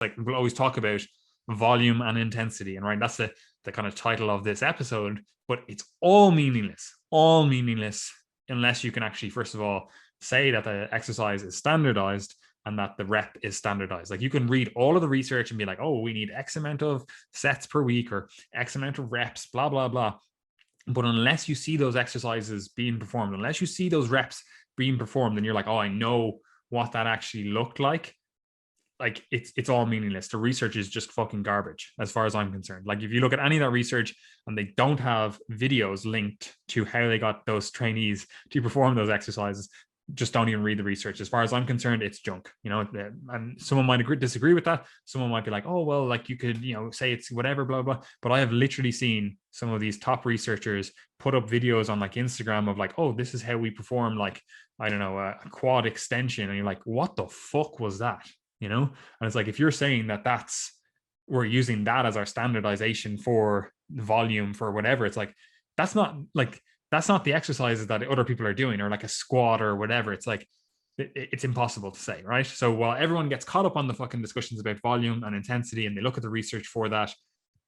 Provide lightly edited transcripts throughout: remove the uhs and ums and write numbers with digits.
like we'll always talk about volume and intensity, and right, that's the kind of title of this episode, but it's all meaningless unless you can actually, first of all, say that the exercise is standardized and that the rep is standardized. Like you can read all of the research and be like, oh, we need X amount of sets per week or X amount of reps, blah, blah, blah. But unless you see those exercises being performed, unless you see those reps being performed, and you're like, oh, I know what that actually looked like it's all meaningless. The research is just fucking garbage as far as I'm concerned. Like if you look at any of that research and they don't have videos linked to how they got those trainees to perform those exercises, just don't even read the research. As far as I'm concerned, it's junk, and someone might disagree with that. Someone might be like, oh, well, like you could, say it's whatever, blah, blah. But I have literally seen some of these top researchers put up videos on like Instagram of like, oh, this is how we perform, like, I don't know, a quad extension. And you're like, what the fuck was that? And it's like, if you're saying that we're using that as our standardization for volume for whatever, it's like, that's not the exercises that other people are doing, or like a squat or whatever. It's like, it's impossible to say, right? So while everyone gets caught up on the fucking discussions about volume and intensity and they look at the research for that,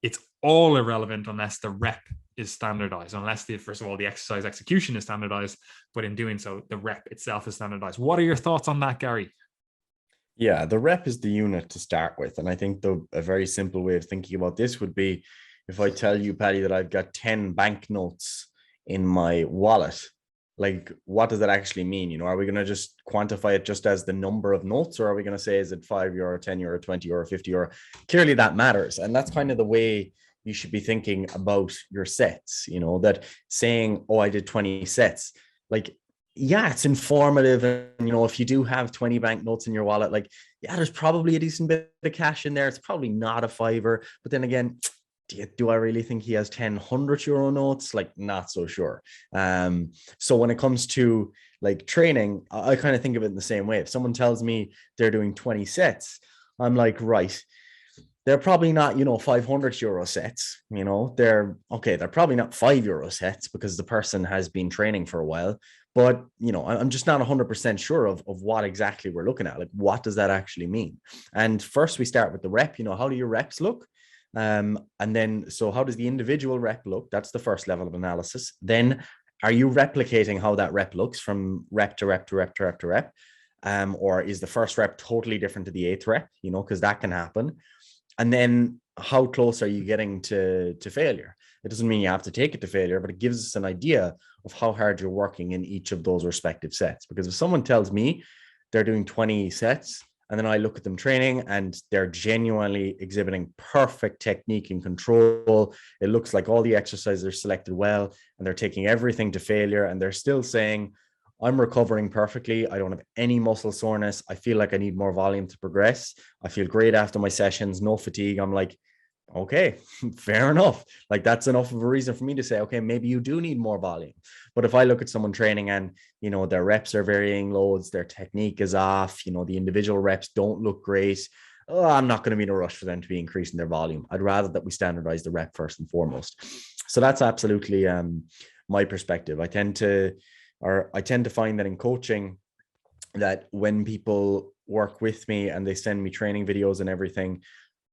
it's all irrelevant unless the rep is standardized, unless first of all, the exercise execution is standardized, but in doing so, the rep itself is standardized. What are your thoughts on that, Gary? Yeah, the rep is the unit to start with. And I think a very simple way of thinking about this would be, if I tell you, Paddy, that I've got 10 banknotes in my wallet, like, what does that actually mean? Are we going to just quantify it just as the number of notes, or are we going to say, is it €5, €10, €20, €50? Clearly that matters. And that's kind of the way you should be thinking about your sets, that saying, oh, I did 20 sets, like, yeah, it's informative. And, if you do have 20 banknotes in your wallet, like, yeah, there's probably a decent bit of cash in there. It's probably not a fiver. But then again, do I really think he has 10 €100 notes? Like, not so sure. So when it comes to like training, I kind of think of it in the same way. If someone tells me they're doing 20 sets, I'm like, right, they're probably not, €500 sets, they're probably not €5 sets because the person has been training for a while. But, I'm just not 100% sure of what exactly we're looking at. Like, what does that actually mean? And first we start with the rep, how do your reps look? And then, so how does the individual rep look? That's the first level of analysis. Then are you replicating how that rep looks from rep to rep to rep to rep to rep? Or is the first rep totally different to the 8th rep, because that can happen. And then how close are you getting to failure? It doesn't mean you have to take it to failure, but it gives us an idea of how hard you're working in each of those respective sets. Because if someone tells me they're doing 20 sets, and then I look at them training and they're genuinely exhibiting perfect technique and control, it looks like all the exercises are selected well, and they're taking everything to failure, and they're still saying, I'm recovering perfectly. I don't have any muscle soreness. I feel like I need more volume to progress. I feel great after my sessions, no fatigue. I'm like, okay, fair enough. Like, that's enough of a reason for me to say, okay, maybe you do need more volume. But if I look at someone training and, their reps are varying loads, their technique is off, the individual reps don't look great, I'm not going to be in a rush for them to be increasing their volume. I'd rather that we standardize the rep first and foremost. So that's absolutely my perspective. I tend to find that in coaching, that when people work with me and they send me training videos and everything,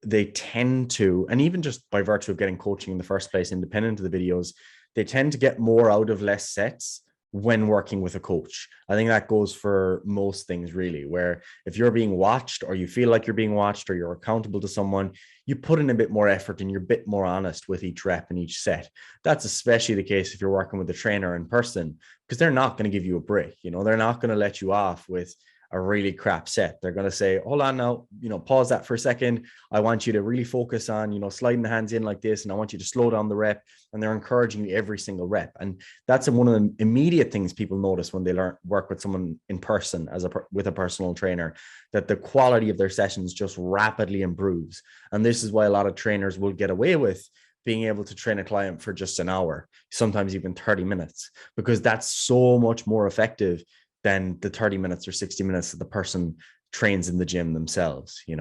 they tend to, and even just by virtue of getting coaching in the first place, independent of the videos, they tend to get more out of less sets when working with a coach. I think that goes for most things, really, where if you're being watched, or you feel like you're being watched, or you're accountable to someone, you put in a bit more effort and you're a bit more honest with each rep and each set. That's especially the case if you're working with a trainer in person, because they're not going to give you a break. They're not going to let you off with a really crap set. They're going to say, hold on now, pause that for a second. I want you to really focus on, sliding the hands in like this, and I want you to slow down the rep. And they're encouraging you every single rep. And that's one of the immediate things people notice when they work with someone in person with a personal trainer, that the quality of their sessions just rapidly improves. And this is why a lot of trainers will get away with being able to train a client for just an hour, sometimes even 30 minutes, because that's so much more effective than the 30 minutes or 60 minutes that the person trains in the gym themselves, Yeah,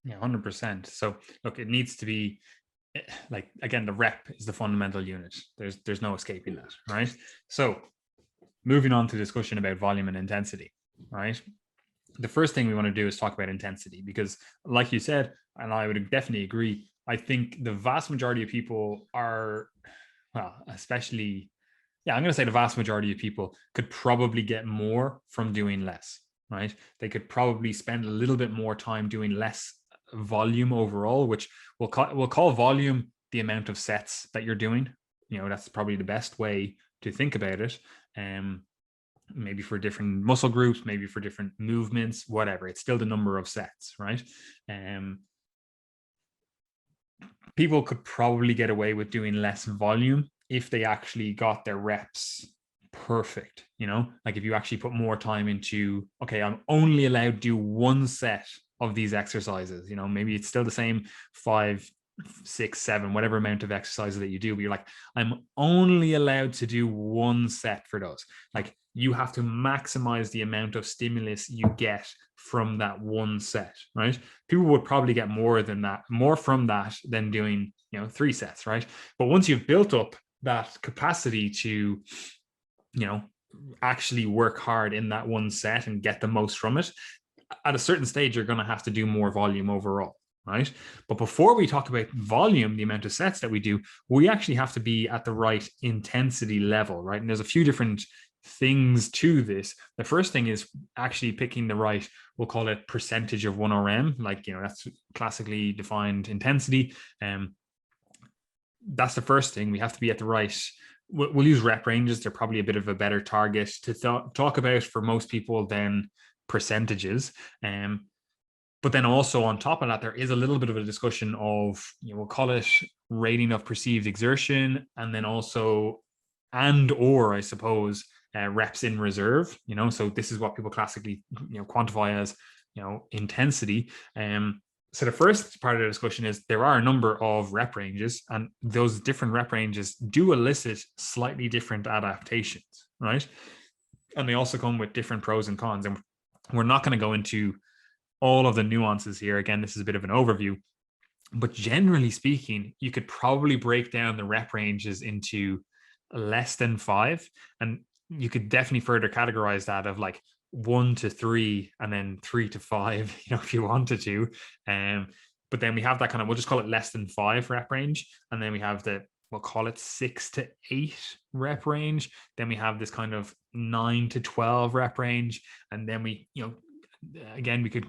100%. So look, it needs to be like, again, the rep is the fundamental unit. There's no escaping that, right? So moving on to discussion about volume and intensity, right? the first thing we want to do is talk about intensity, because like you said, and I would definitely agree, I think the vast majority of people are, well, especially, yeah, I'm going to say the vast majority of people could probably get more from doing less, right? They could probably spend a little bit more time doing less volume overall, which we'll call volume the amount of sets that you're doing. That's probably the best way to think about it. Maybe for different muscle groups, maybe for different movements, whatever. It's still the number of sets, right? People could probably get away with doing less volume if they actually got their reps perfect. Like if you actually put more time into, okay, I'm only allowed to do one set of these exercises. Maybe it's still the same 5, 6, 7, whatever amount of exercises that you do, but you're like, I'm only allowed to do one set for those. Like you have to maximize the amount of stimulus you get from that one set, right? People would probably get more from that than doing 3 sets, right? But once you've built up that capacity to actually work hard in that one set and get the most from it, at a certain stage you're going to have to do more volume overall, right? But before we talk about volume, the amount of sets that we do, we actually have to be at the right intensity level, right? And there's a few different things to this. The first thing is actually picking the right, we'll call it percentage of 1RM, like that's classically defined intensity. That's the first thing. We have to be at the right, we'll use rep ranges. They're probably a bit of a better target to talk about for most people than percentages. But then also on top of that, there is a little bit of a discussion of, we'll call it rating of perceived exertion, and then also, I suppose, reps in reserve. So this is what people classically quantify as intensity. So the first part of the discussion is there are a number of rep ranges, and those different rep ranges do elicit slightly different adaptations, right? And they also come with different pros and cons. And we're not going to go into all of the nuances here. Again, this is a bit of an overview, but generally speaking, you could probably break down the rep ranges into less than 5, and you could definitely further categorize that of like 1 to 3 and then 3 to 5, if you wanted to. But then we have that kind of, we'll just call it less than 5 rep range, and then we have we'll call it 6 to 8 rep range. Then we have this kind of 9 to 12 rep range, and then we again, we could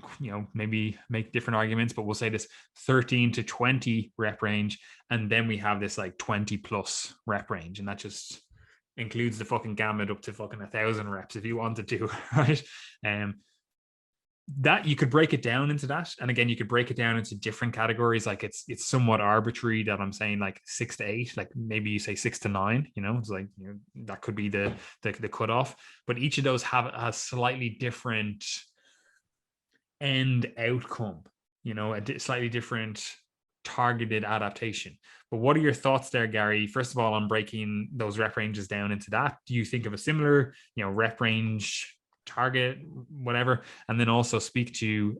maybe make different arguments, but we'll say this 13 to 20 rep range, and then we have this like 20 plus rep range, and that just includes the fucking gamut up to fucking 1,000 reps if you wanted to, right? That you could break it down into that, and again, you could break it down into different categories. Like it's somewhat arbitrary that I'm saying like 6 to 8, like maybe you say 6 to 9. It's like that could be the cutoff, but each of those have a slightly different end outcome, a slightly different targeted adaptation. But what are your thoughts there, Gary? First of all, on breaking those rep ranges down into that, do you think of a similar, rep range target, whatever? And then also speak to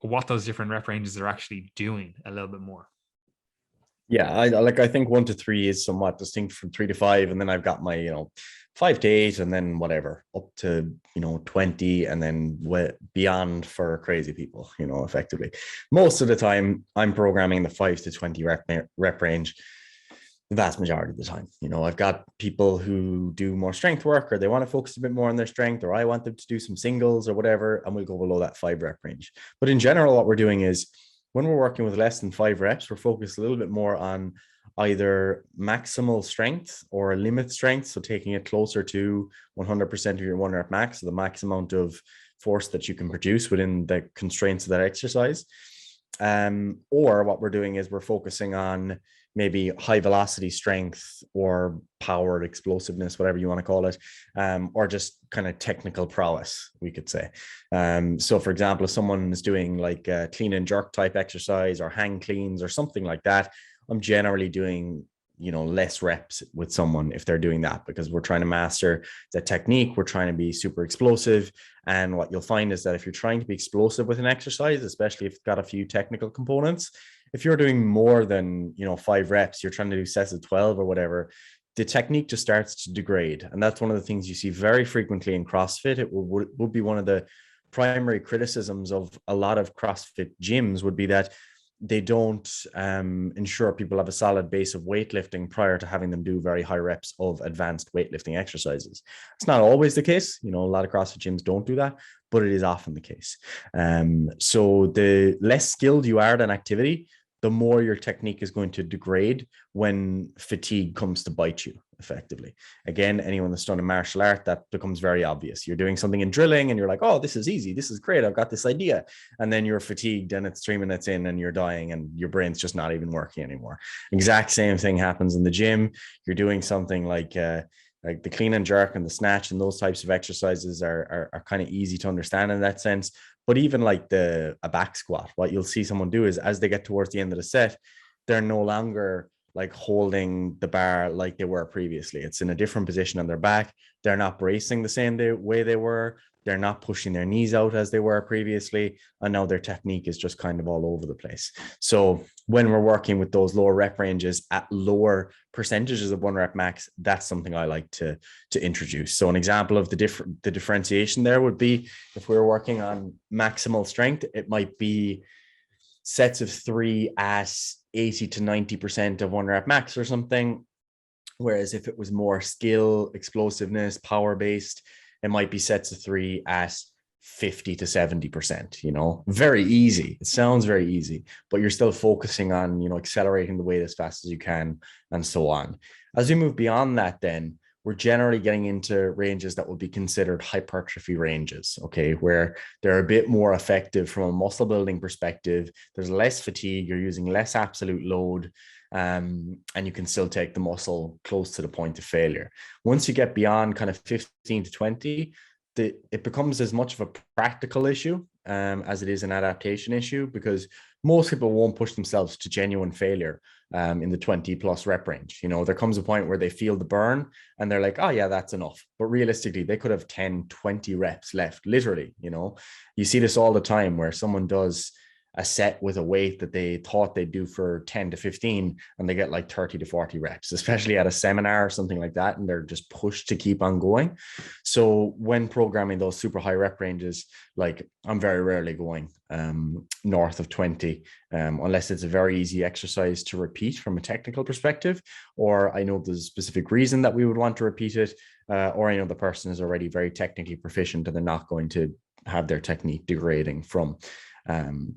what those different rep ranges are actually doing a little bit more. Yeah, I think 1 to 3 is somewhat distinct from 3 to 5, and then I've got my 5 to 8, and then whatever up to 20, and then beyond for crazy people. Effectively, most of the time I'm programming the 5 to 20 rep range. The vast majority of the time, I've got people who do more strength work, or they want to focus a bit more on their strength, or I want them to do some singles or whatever, and we'll go below that 5 rep range. But in general, what we're doing is, when we're working with less than 5 reps, we're focused a little bit more on either maximal strength or limit strength. So taking it closer to 100% of your 1 rep max, so the max amount of force that you can produce within the constraints of that exercise. Or what we're doing is we're focusing on maybe high velocity strength or powered explosiveness, whatever you want to call it, or just kind of technical prowess, we could say. So for example, if someone is doing like a clean and jerk type exercise or hang cleans or something like that, I'm generally doing less reps with someone if they're doing that, because we're trying to master the technique. We're trying to be super explosive. And what you'll find is that if you're trying to be explosive with an exercise, especially if it's got a few technical components, if you're doing more than 5 reps, you're trying to do sets of 12 or whatever, the technique just starts to degrade. And that's one of the things you see very frequently in CrossFit. It would be one of the primary criticisms of a lot of CrossFit gyms would be that they don't ensure people have a solid base of weightlifting prior to having them do very high reps of advanced weightlifting exercises. It's not always the case. A lot of CrossFit gyms don't do that, but it is often the case. So the less skilled you are at an activity, the more your technique is going to degrade when fatigue comes to bite you, effectively. Again, anyone that's done a martial art, that becomes very obvious. You're doing something in drilling and you're like, oh, this is easy. This is great. I've got this idea. And then you're fatigued and it's 3 minutes in and you're dying and your brain's just not even working anymore. Exact same thing happens in the gym. You're doing something like the clean and jerk and the snatch and those types of exercises are kind of easy to understand in that sense. But even like a back squat, what you'll see someone do is as they get towards the end of the set, they're no longer like holding the bar like they were previously. It's in a different position on their back. They're not bracing the same way they were. They're not pushing their knees out as they were previously. And now their technique is just kind of all over the place. So when we're working with those lower rep ranges at lower percentages of 1 rep max, that's something I like to introduce. So an example of the differentiation there would be if we were working on maximal strength, it might be sets of 3 at 80 to 90% of 1 rep max or something. Whereas if it was more skill, explosiveness, power based, it might be sets of 3 at 50 to 70%, very easy. It sounds very easy, but you're still focusing on, accelerating the weight as fast as you can and so on. As we move beyond that, then we're generally getting into ranges that will be considered hypertrophy ranges, okay, where they're a bit more effective from a muscle building perspective. There's less fatigue, you're using less absolute load, and you can still take the muscle close to the point of failure. Once you get beyond kind of 15 to 20, it becomes as much of a practical issue as it is an adaptation issue, because most people won't push themselves to genuine failure in the 20 plus rep range. There comes a point where they feel the burn and they're like, oh yeah, that's enough. But realistically, they could have 10, 20 reps left, literally. You see this all the time where someone does a set with a weight that they thought they'd do for 10 to 15 and they get like 30 to 40 reps, especially at a seminar or something like that, and they're just pushed to keep on going. So when programming those super high rep ranges, like I'm very rarely going north of 20 unless it's a very easy exercise to repeat from a technical perspective, or I know there's a specific reason that we would want to repeat it, or I know the person is already very technically proficient and they're not going to have their technique degrading from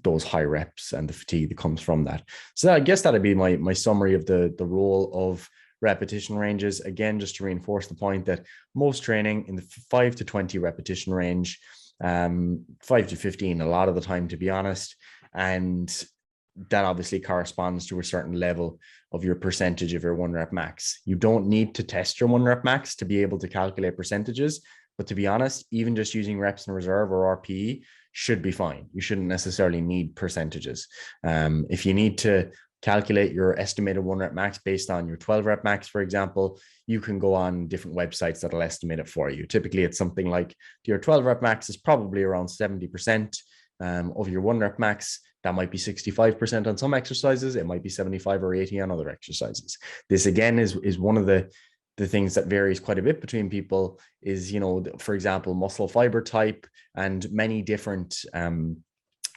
those high reps and the fatigue that comes from that. So I guess that'd be my summary of the role of repetition ranges. Again, just to reinforce the point that most training in the 5 to 20 repetition range, 5 to 15 a lot of the time, to be honest, and that obviously corresponds to a certain level of your percentage of your 1 rep max. You don't need to test your 1 rep max to be able to calculate percentages, but to be honest, even just using reps in reserve or RPE should be fine. You shouldn't necessarily need percentages. If you need to calculate your estimated 1 rep max based on your 12 rep max, for example, you can go on different websites that'll estimate it for you. Typically, it's something like your 12 rep max is probably around 70% of your 1 rep max. That might be 65% on some exercises. It might be 75 or 80 on other exercises. This again is one of the things that varies quite a bit between people is, for example, muscle fiber type and many different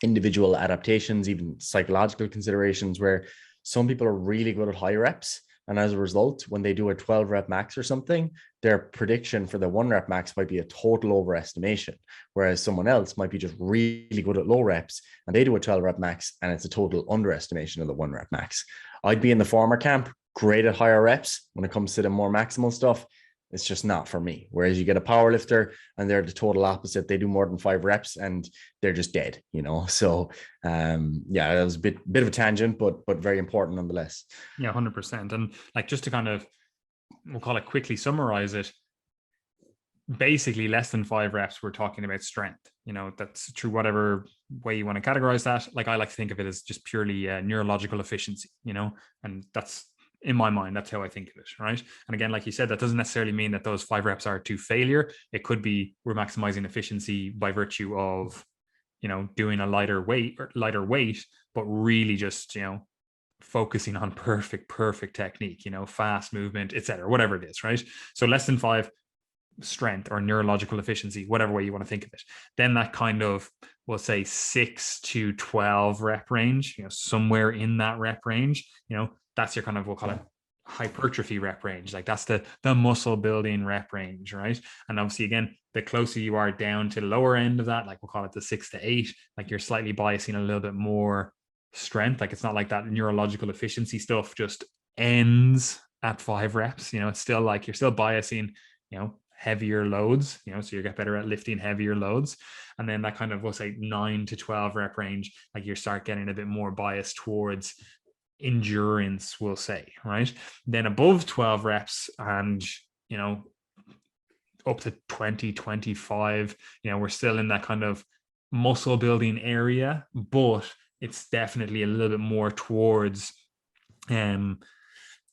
individual adaptations, even psychological considerations, where some people are really good at high reps. And as a result, when they do a 12 rep max or something, their prediction for the 1 rep max might be a total overestimation. Whereas someone else might be just really good at low reps and they do a 12 rep max and it's a total underestimation of the 1 rep max. I'd be in the former camp, great at higher reps. When it comes to the more maximal stuff, it's just not for me. Whereas you get a power lifter and they're the total opposite. They do more than 5 reps and they're just dead, So yeah, that was a bit of a tangent, but very important nonetheless. Yeah, 100%. And like, just to kind of, we'll call it quickly summarize it, basically less than 5 reps, we're talking about strength. That's through whatever way you want to categorize that. Like, I like to think of it as just purely neurological efficiency, and that's, in my mind, that's how I think of it, right? And again, like you said, that doesn't necessarily mean that those 5 reps are to failure. It could be we're maximizing efficiency by virtue of, doing a lighter weight, but really just, focusing on perfect technique, fast movement, etc., whatever it is, right? So less than 5, strength or neurological efficiency, whatever way you want to think of it. Then that kind of, we'll say 6 to 12 rep range, somewhere in that rep range, that's your kind of, we'll call it hypertrophy rep range. Like that's the muscle building rep range, right? And obviously, again, the closer you are down to the lower end of that, like we'll call it the 6 to 8, like you're slightly biasing a little bit more strength. Like it's not like that neurological efficiency stuff just ends at 5 reps. It's still like you're still biasing, heavier loads, so you get better at lifting heavier loads. And then that kind of, we'll say 9 to 12 rep range, like you start getting a bit more bias towards endurance, we'll say, right? Then above 12 reps and, up to 20, 25, we're still in that kind of muscle building area, but it's definitely a little bit more towards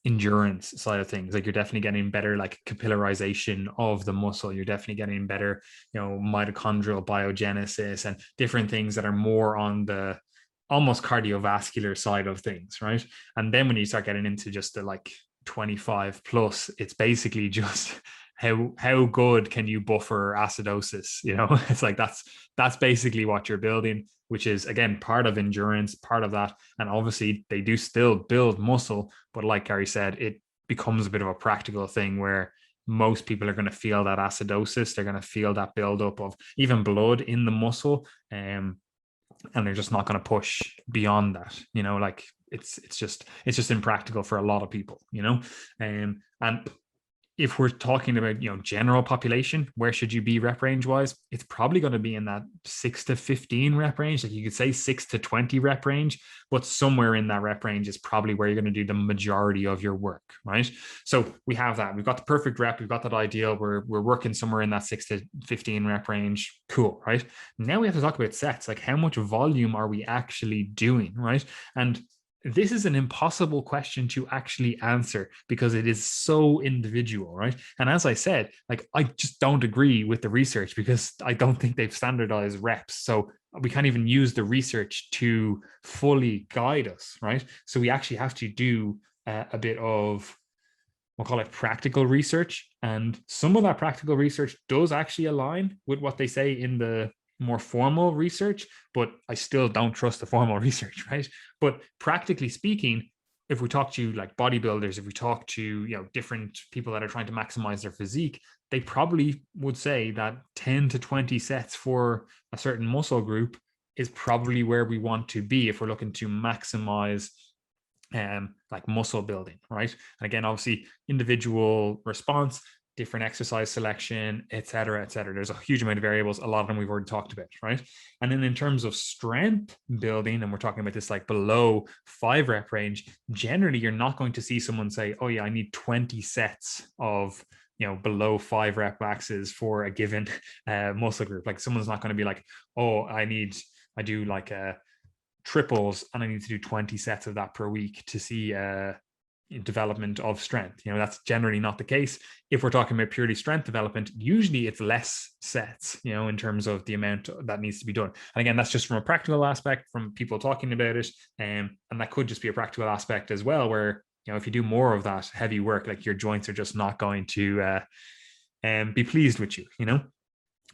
endurance side of things. Like you're definitely getting better like capillarization of the muscle. You're definitely getting better, mitochondrial biogenesis and different things that are more on the almost cardiovascular side of things, right? And then when you start getting into just the like 25 plus, it's basically just how good can you buffer acidosis? It's like that's basically what you're building, which is again part of endurance, part of that. And obviously they do still build muscle, but like Gary said, it becomes a bit of a practical thing where most people are going to feel that acidosis. They're going to feel that buildup of even blood in the muscle. And they're just not going to push beyond that, like it's just impractical for a lot of people, and if we're talking about, general population, where should you be rep range wise? It's probably going to be in that 6 to 15 rep range. Like you could say 6 to 20 rep range, but somewhere in that rep range is probably where you're going to do the majority of your work, right? So we have that. We've got the perfect rep. We've got that ideal. We're working somewhere in that 6 to 15 rep range. Cool, right? Now we have to talk about sets. Like how much volume are we actually doing, right? And this is an impossible question to actually answer because it is so individual, right? And as I said, like I just don't agree with the research because I don't think they've standardized reps. So we can't even use the research to fully guide us, right? So we actually have to do a bit of, we'll call it practical research. And some of that practical research does actually align with what they say in the more formal research, but I still don't trust the formal research, right? But practically speaking, if we talk to like bodybuilders, if we talk to different people that are trying to maximize their physique, they probably would say that 10 to 20 sets for a certain muscle group is probably where we want to be if we're looking to maximize like muscle building, right? And again, obviously individual response, different exercise selection, et cetera, et cetera. There's a huge amount of variables. A lot of them we've already talked about, right? And then in terms of strength building, and we're talking about this like below 5 rep range, generally you're not going to see someone say, oh yeah, I need 20 sets of below 5 rep maxes for a given muscle group. Like someone's not going to be like, oh, I do like triples and I need to do 20 sets of that per week to see development of strength. That's generally not the case. If we're talking about purely strength development, usually it's less sets, in terms of the amount that needs to be done. And again, that's just from a practical aspect, from people talking about it. And that could just be a practical aspect as well, where, if you do more of that heavy work, like your joints are just not going to be pleased with you,